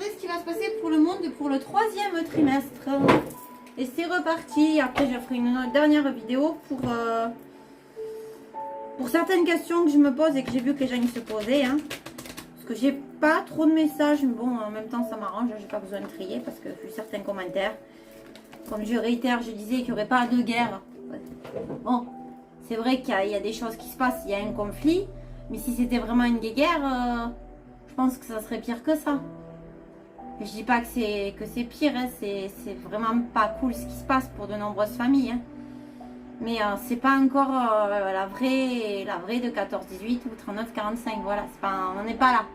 regarder ce qui va se passer pour le monde pour le 3e trimestre. Et c'est reparti. Après, je ferai une dernière vidéo pour certaines questions que je me pose et que j'ai vu que les gens se posaient. Hein. Parce que j'ai pas trop de messages. Mais bon, en même temps, ça m'arrange. J'ai pas besoin de trier parce que j'ai certains commentaires. Comme je réitère, je disais qu'il n'y aurait pas de guerre. Bon, c'est vrai qu'il y a des choses qui se passent. Il y a un conflit. Mais si c'était vraiment une guerre, je pense que ça serait pire que ça. Je dis pas que c'est pire, hein, c'est vraiment pas cool ce qui se passe pour de nombreuses familles. Hein. Mais c'est pas encore la vraie de 14-18 ou 39-45. Voilà, on n'en est pas là.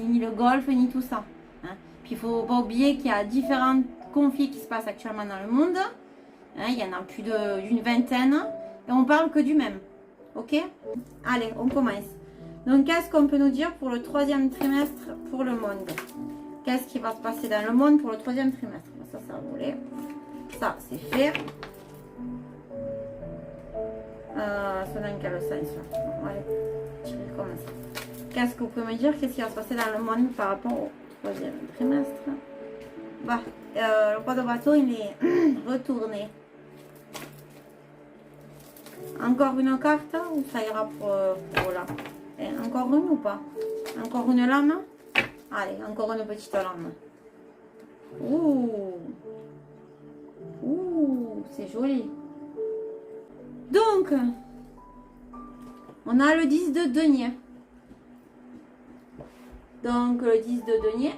Ni le golf, ni tout ça. Hein. Puis il faut pas oublier qu'il y a différents conflits qui se passent actuellement dans le monde. Hein, il y en a plus d'une vingtaine. Et on parle que du même. Ok? Allez, on commence. Donc, qu'est-ce qu'on peut nous dire pour le 3e trimestre pour le monde? Qu'est-ce qui va se passer dans le monde pour le 3e trimestre? Ça roulé. Ça, c'est fait. C'est dans quel sens là? Allez, je vais commencer. Qu'est-ce que vous pouvez me dire? Qu'est-ce qui va se passer dans le monde par rapport au 3e trimestre? Bah, le roi de bateau, il est retourné. Encore une carte ou ça ira pour là? Et encore une ou pas? Encore une lame? Allez, encore une petite lame. Ouh, c'est joli. Donc, on a le 10 de denier. Donc, le 10 de denier.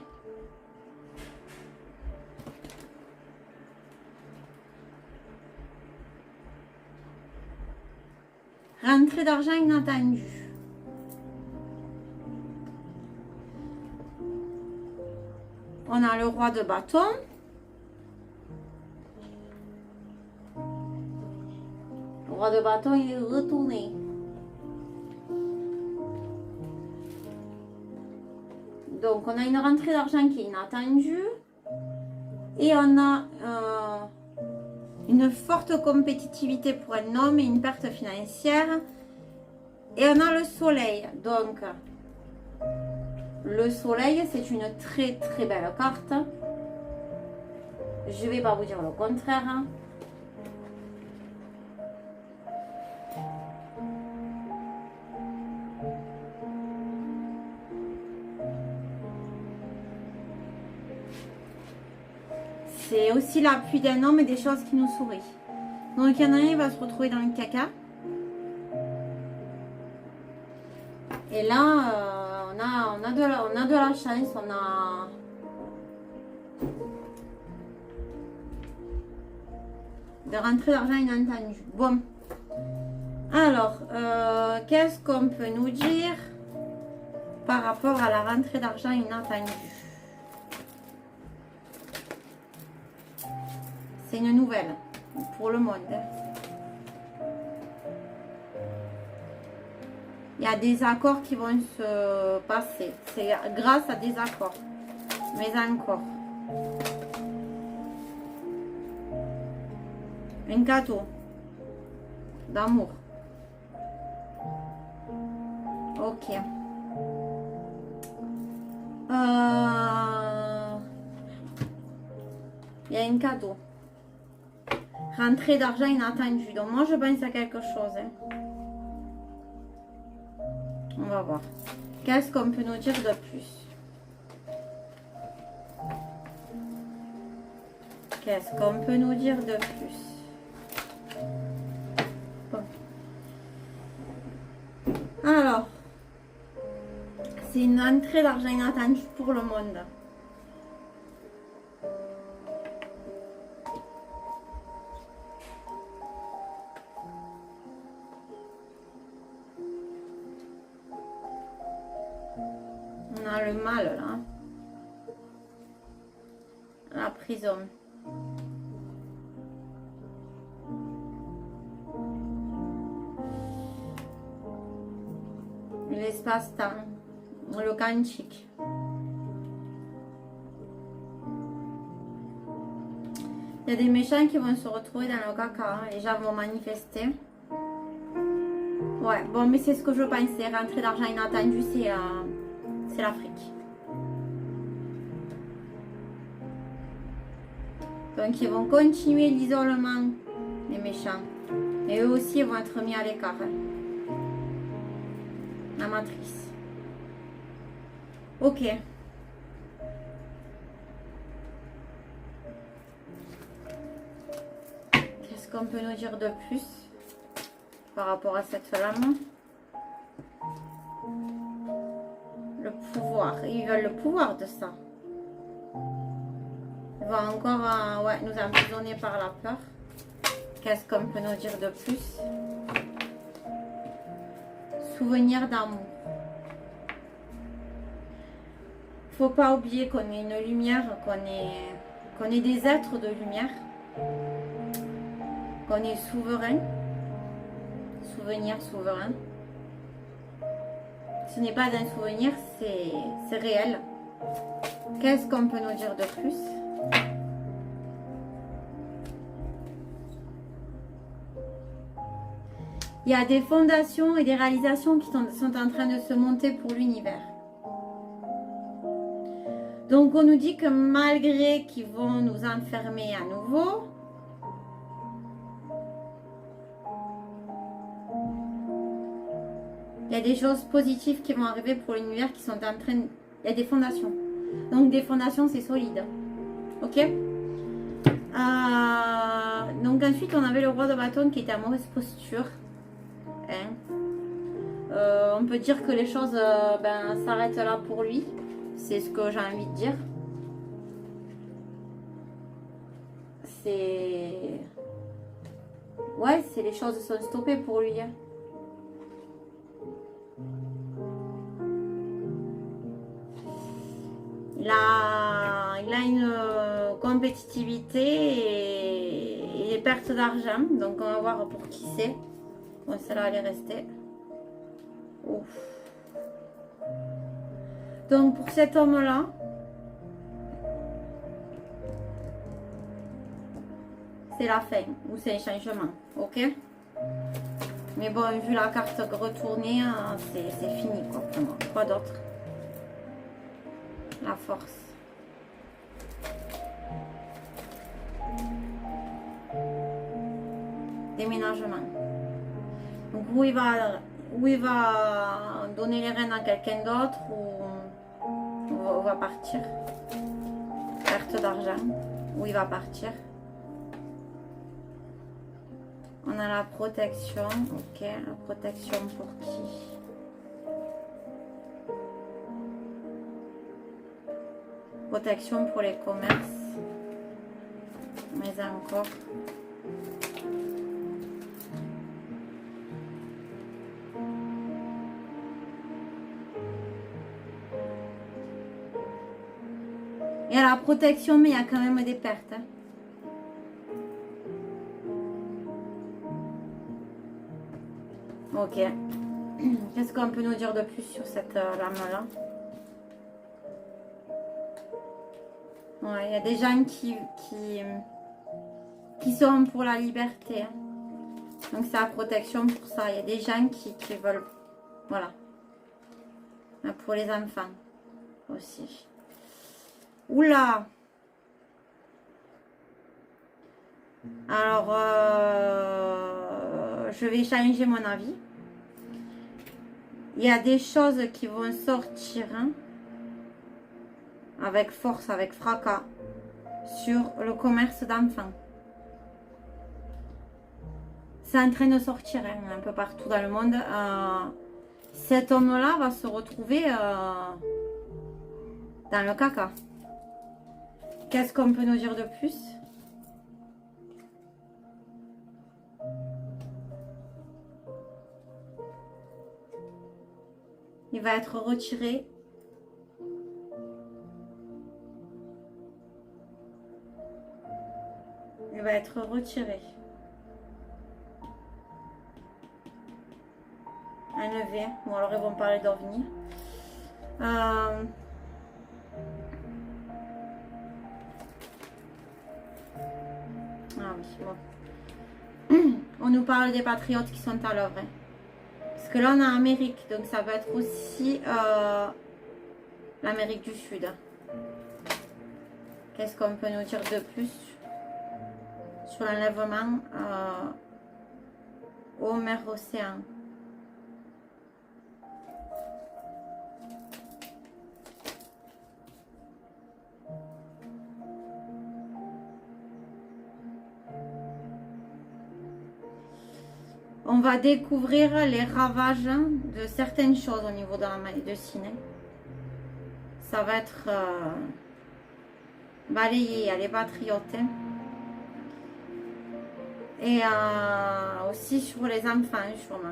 Rentrée d'argent inattendue. On a le roi de bâton. Le roi de bâton, il est retourné. Donc, on a une rentrée d'argent qui est inattendue. Et on a une forte compétitivité pour un homme et une perte financière. Et on a le soleil. Donc, le soleil, c'est une très très belle carte. Je ne vais pas vous dire le contraire. C'est aussi l'appui d'un homme et des choses qui nous sourient. Donc, il y en a un qui va se retrouver dans le caca. Et là, on a de la chance. On a... de rentrée d'argent inattendue. Bon. Alors, qu'est-ce qu'on peut nous dire par rapport à la rentrée d'argent inattendue? C'est une nouvelle pour le monde. Il y a des accords qui vont se passer. C'est grâce à des accords. Mais encore. Un cadeau d'amour. Ok. Il y a un cadeau. Rentrée d'argent inattendue. Donc moi je pense à quelque chose. Hein. On va voir. Qu'est-ce qu'on peut nous dire de plus? Qu'est-ce qu'on peut nous dire de plus? Bon. Alors, c'est une entrée d'argent inattendue pour le monde. On a le mal là. La prison. L'espace-temps. Le quantique. Il y a des méchants qui vont se retrouver dans le caca. Les gens vont manifester. Ouais, bon, mais c'est ce que je pensais. Rentrée d'argent inattendue, c'est l'Afrique. Donc ils vont continuer l'isolement, les méchants. Et eux aussi vont être mis à l'écart. Hein. La matrice. Ok. Qu'est-ce qu'on peut nous dire de plus par rapport à cette flamme? Le pouvoir. Ils veulent le pouvoir de ça. Ils vont encore ouais, nous emprisonner par la peur. Qu'est-ce qu'on peut nous dire de plus? Souvenir d'amour. Faut pas oublier qu'on est une lumière, qu'on est des êtres de lumière, qu'on est souverain. Souvenir souverain. Ce n'est pas un souvenir, c'est réel. Qu'est-ce qu'on peut nous dire de plus? Il y a des fondations et des réalisations qui sont en train de se monter pour l'univers. Donc on nous dit que malgré qu'ils vont nous enfermer à nouveau, il y a des choses positives qui vont arriver pour l'univers qui sont en train... Il y a des fondations. Donc des fondations, c'est solide. Ok? Donc ensuite, on avait le roi de bâton qui était à mauvaise posture. Hein? On peut dire que les choses s'arrêtent là pour lui. C'est ce que j'ai envie de dire. C'est... Ouais, c'est les choses sont stoppées pour lui. Hein. Il a une compétitivité et des pertes d'argent. Donc on va voir pour qui c'est. Bon, celle-là, elle est restée. Ouf. Donc pour cet homme-là, c'est la fin ou c'est un changement. Ok? Mais bon, vu la carte retournée, c'est fini quoi pour moi. Quoi d'autre? La force. Déménagement. Donc où il va donner les rênes à quelqu'un d'autre ou va partir. Perte d'argent. Où il va partir. On a la protection. Ok, la protection pour qui? Protection pour les commerces. Mais encore. Il y a la protection, mais il y a quand même des pertes. Hein. Ok. Qu'est-ce qu'on peut nous dire de plus sur cette lame-là? Ouais, il y a des gens qui sont pour la liberté. Hein. Donc c'est la protection pour ça. Il y a des gens qui veulent... Voilà. Pour les enfants aussi. Oula! Alors, je vais changer mon avis. Il y a des choses qui vont sortir hein, avec force, avec fracas, sur le commerce d'enfants. C'est en train de sortir hein, un peu partout dans le monde. Cet homme-là va se retrouver dans le caca. Qu'est-ce qu'on peut nous dire de plus? Il va être retiré. Il va être retiré. Enlevé. Bon, alors ils vont parler d'OVNI. Ah oui, bon. On nous parle des patriotes qui sont à l'œuvre. Hein. Parce que là, on est en Amérique. Donc, ça va être aussi l'Amérique du Sud. Qu'est-ce qu'on peut nous dire de plus? sur l'enlèvement aux mers océans. On va découvrir les ravages de certaines choses au niveau de la médecine. Ça va être balayé, les patriotes. Et aussi sur les enfants, sûrement.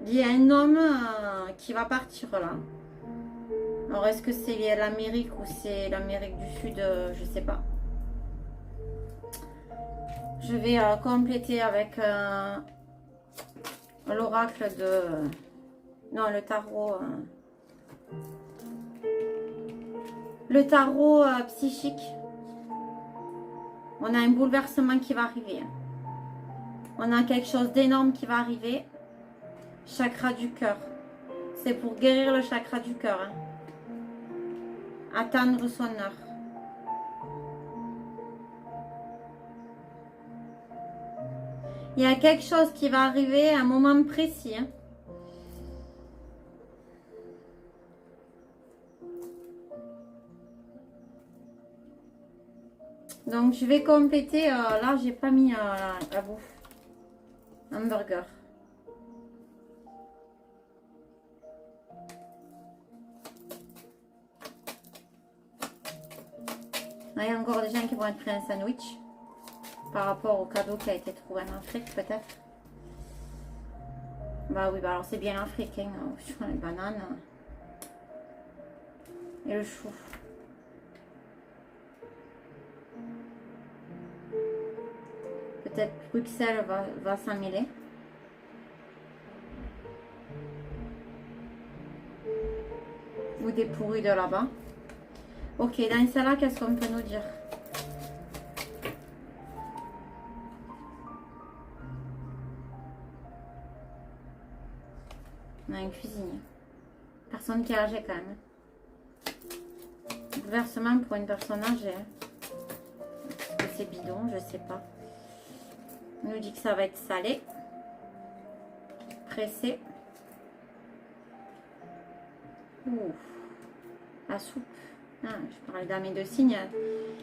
Il y a un homme qui va partir là. Alors, est-ce que c'est l'Amérique ou c'est l'Amérique du Sud? Je sais pas. Je vais compléter avec l'oracle de... Non, le tarot... le tarot psychique. On a un bouleversement qui va arriver. On a quelque chose d'énorme qui va arriver. Chakra du cœur. C'est pour guérir le chakra du cœur. Hein. Attendre son heure. Il y a quelque chose qui va arriver à un moment précis. Hein. Donc je vais compléter. Là, j'ai pas mis la bouffe. Hamburger. Il y a encore des gens qui vont être pris un sandwich par rapport au cadeau qui a été trouvé en Afrique, peut-être. Bah oui, bah alors c'est bien africain. Les bananes et le chou. Peut-être Bruxelles va s'en mêler. Ou des pourris de là-bas. Ok, dans celle-là, qu'est-ce qu'on peut nous dire? On a un cuisinier. Personne qui est âgée quand même. Bouleversement pour une personne âgée. Est-ce que c'est bidon? Je sais pas. On nous dit que ça va être salé. Pressé. Ouh. La soupe. Ah, je parlais d'amis de signes.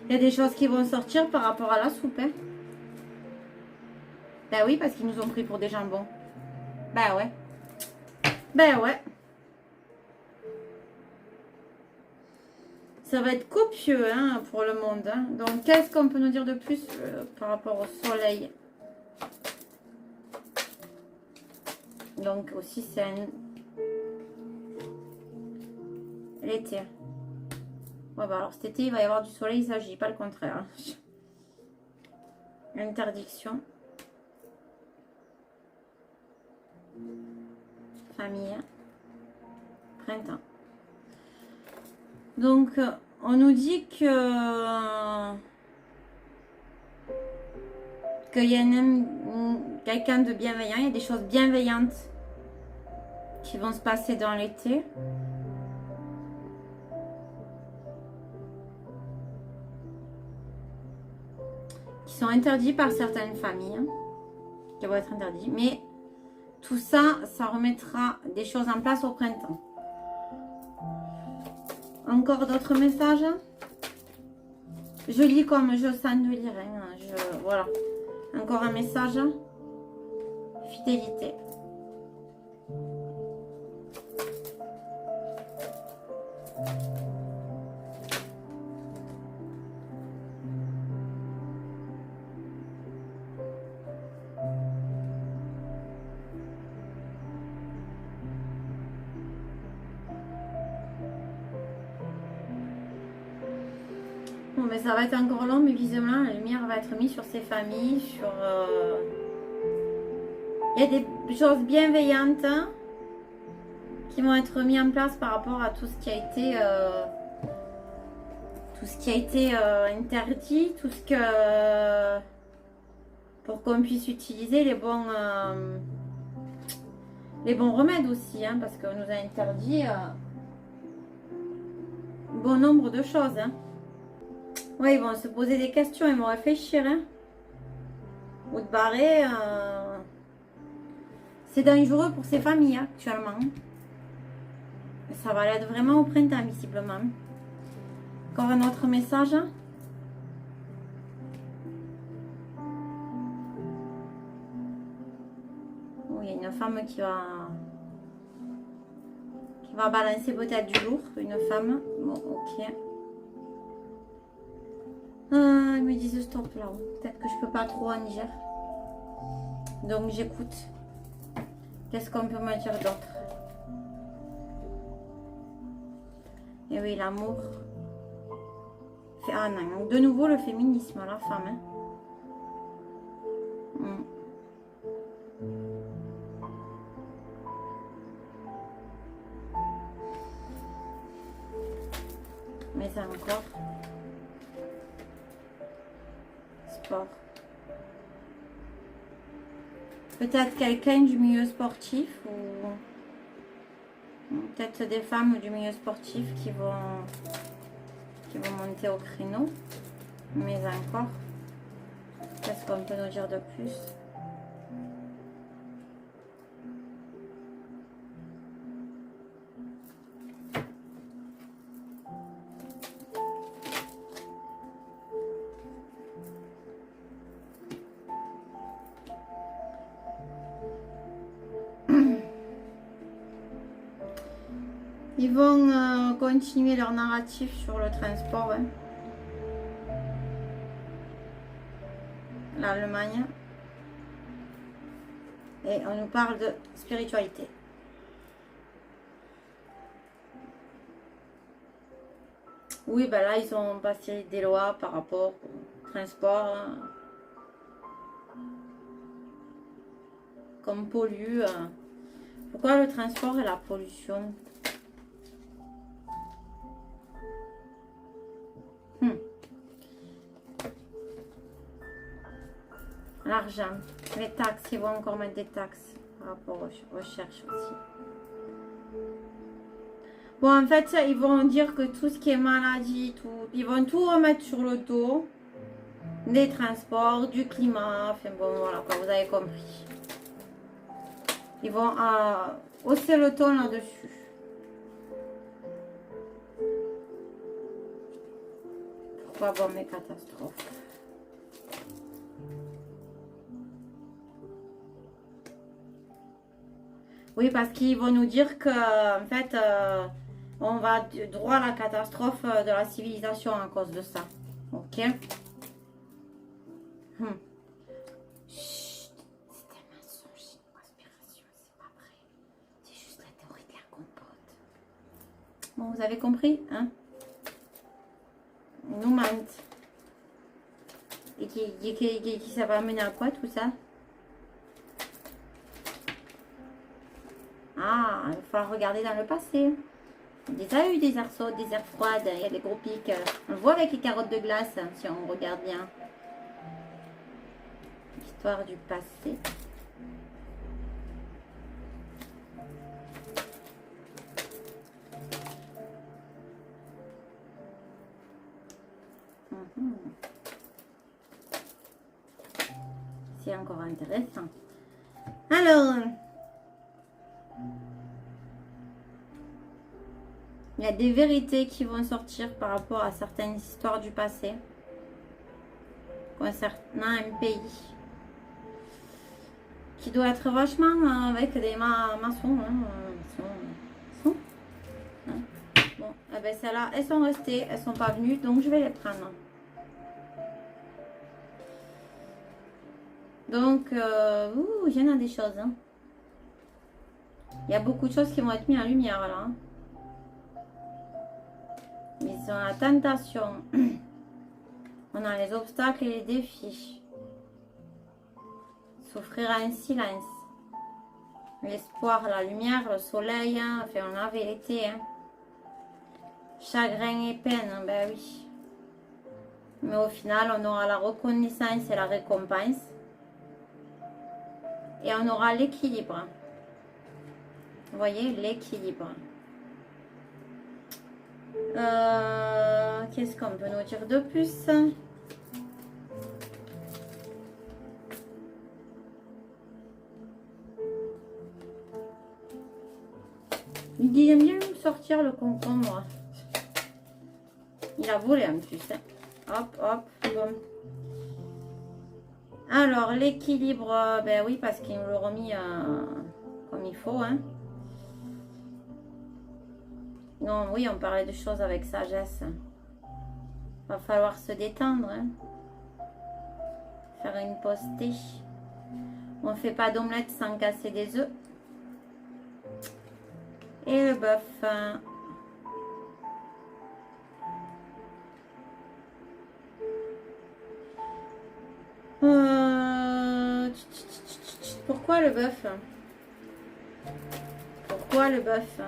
Il y a des choses qui vont sortir par rapport à la soupe. Hein. Ben oui, parce qu'ils nous ont pris pour des jambons. Ben ouais. Ben ouais. Ça va être copieux hein, pour le monde. Hein. Donc, qu'est-ce qu'on peut nous dire de plus par rapport au soleil? Donc, aussi, c'est l'été. Ouais, bah alors cet été, il va y avoir du soleil, il s'agit pas le contraire. Interdiction. Famille. Printemps. Donc, on nous dit qu'il y a quelqu'un de bienveillant, il y a des choses bienveillantes qui vont se passer dans l'été. Qui sont interdits par certaines familles, qui vont être interdits, mais tout ça, ça remettra des choses en place au printemps. Encore d'autres messages? Je lis comme je sens de lire. Hein. Voilà. Encore un message. Fidélité. Bon, mais ça va être encore long, mais visiblement, la lumière va être mise sur ces familles, sur... Il y a des choses bienveillantes hein, qui vont être mises en place par rapport à tout ce qui a été, interdit, tout ce que... pour qu'on puisse utiliser les bons remèdes aussi, hein, parce qu'on nous a interdit... bon nombre de choses. Hein. Ouais, ils vont se poser des questions, ils vont réfléchir. Hein. Ou de barrer. C'est dangereux pour ces familles actuellement. Ça va l'être vraiment au printemps, visiblement. Encore un autre message. Oh, il y a une femme qui va balancer peut-être du lourd. Une femme. Bon, ok. Ils me disent stop là-haut. Peut-être que je peux pas trop en Niger. Donc j'écoute. Qu'est-ce qu'on peut me dire d'autre? Et oui, l'amour. Ah non, donc de nouveau le féminisme, la femme. Hein. Mais ça encore. Sport. Peut-être quelqu'un du milieu sportif ou peut-être des femmes du milieu sportif qui vont monter au créneau. Mais encore, qu'est-ce qu'on peut nous dire de plus? Ils vont continuer leur narratif sur le transport. Hein. L'Allemagne. Et on nous parle de spiritualité. Oui, ben là, ils ont passé des lois par rapport au transport. Hein. Comme pollue. Pourquoi le transport et la pollution? L'argent, les taxes, ils vont encore mettre des taxes par rapport aux recherches aussi. Bon, en fait, ils vont dire que tout ce qui est maladie, ils vont tout remettre sur le dos des transports, du climat, enfin bon, voilà, quoi, vous avez compris. Ils vont hausser le ton là-dessus. Pourquoi bon, mes catastrophes? Oui, parce qu'ils vont nous dire que, en fait, on va droit à la catastrophe de la civilisation à cause de ça. Ok. Chut, c'est un mensonge, c'est une conspiration, c'est pas vrai. C'est juste la théorie de la compote. Bon, vous avez compris, hein? Ils nous mentent. Et qui ça va mener à quoi tout ça? Ah, il va falloir regarder dans le passé. Il y a eu des airs chauds, des airs froides, il y a des gros pics. On le voit avec les carottes de glace, si on regarde bien. Histoire du passé. C'est encore intéressant. Alors... il y a des vérités qui vont sortir par rapport à certaines histoires du passé concernant un pays qui doit être vachement avec des maçons. Hein. Bon, eh ben celles-là, elles sont restées, elles sont pas venues, donc je vais les prendre. Donc, il y en a des choses. Hein. Il y a beaucoup de choses qui vont être mises en lumière là. Hein. Ils ont la tentation. On a les obstacles et les défis. Souffrir en silence. L'espoir, la lumière, le soleil. Hein. Enfin, on avait l'été. Hein. Chagrin et peine, ben oui. Mais au final, on aura la reconnaissance et la récompense. Et on aura l'équilibre. Vous voyez, l'équilibre. Qu'est-ce qu'on peut nous dire de plus? Il aime bien me sortir le concombre. Il a volé en plus. Hein. Hop, hop, bon. Alors, l'équilibre, ben oui, parce qu'il nous l'a remis comme il faut. Hein. Non, oui, on parlait de choses avec sagesse. Va falloir se détendre. Hein. Faire une postée. On ne fait pas d'omelette sans casser des œufs. Et le bœuf. Pourquoi le bœuf? Pourquoi le bœuf?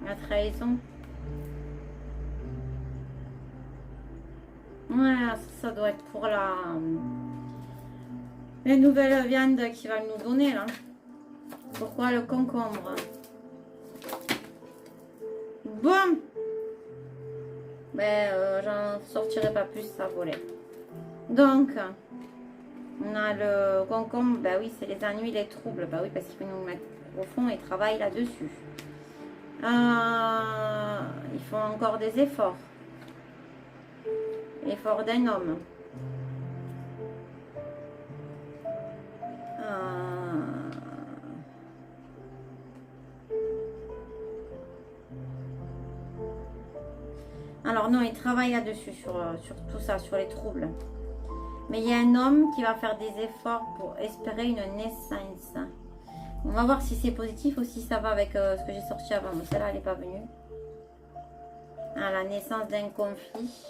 La trahison. Ouais, ça doit être pour les nouvelles viandes qu'il va nous donner là. Pourquoi le concombre? Bon. Ben, j'en sortirai pas plus, ça volait. Donc, on a le concombre. Ben oui, c'est les ennuis, les troubles. Ben oui, parce qu'il faut nous mettre au fond et travailler là-dessus. Il faut encore des efforts. Effort d'un homme. Alors non, il travaille là-dessus, sur tout ça, sur les troubles. Mais il y a un homme qui va faire des efforts pour espérer une naissance. On va voir si c'est positif ou si ça va avec ce que j'ai sorti avant. Mais celle-là, elle n'est pas venue. Ah, la naissance d'un conflit.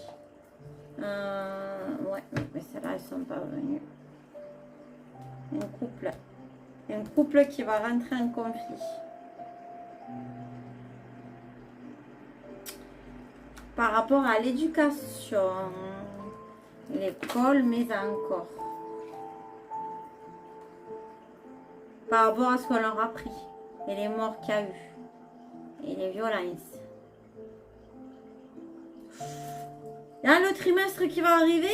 Ouais, mais celles-là, elles ne sont pas venues. Un couple qui va rentrer en conflit. Par rapport à l'éducation, l'école, mais encore. Par rapport à ce qu'on leur a appris et les morts qu'il y a eu et les violences. Là, le trimestre qui va arriver,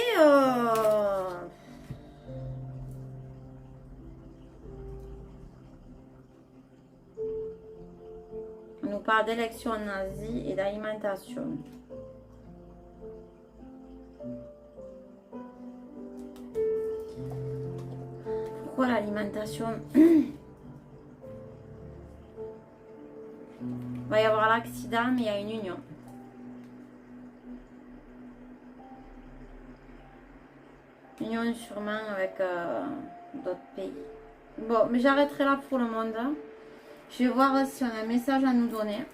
on nous parle d'élections en Asie et d'alimentation. Pourquoi l'alimentation? Il va y avoir l'accident, mais il y a une union. Union sûrement avec d'autres pays. Bon, mais j'arrêterai là pour le monde. Je vais voir si on a un message à nous donner.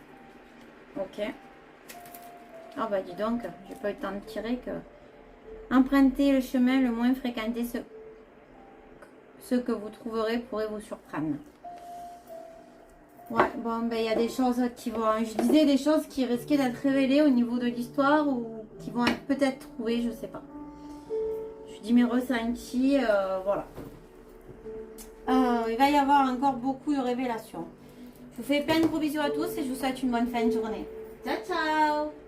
Ok. Ah bah dis donc, j'ai pas eu le temps de tirer que... Empruntez le chemin le moins fréquenté, ce que vous trouverez pourrait vous surprendre. Ouais, bon, ben il y a des choses qui vont... Je disais des choses qui risquaient d'être révélées au niveau de l'histoire ou qui vont être peut-être trouvées, je sais pas. Je dis mes ressentis, voilà. Il va y avoir encore beaucoup de révélations. Je vous fais plein de gros bisous à tous et je vous souhaite une bonne fin de journée. Ciao, ciao!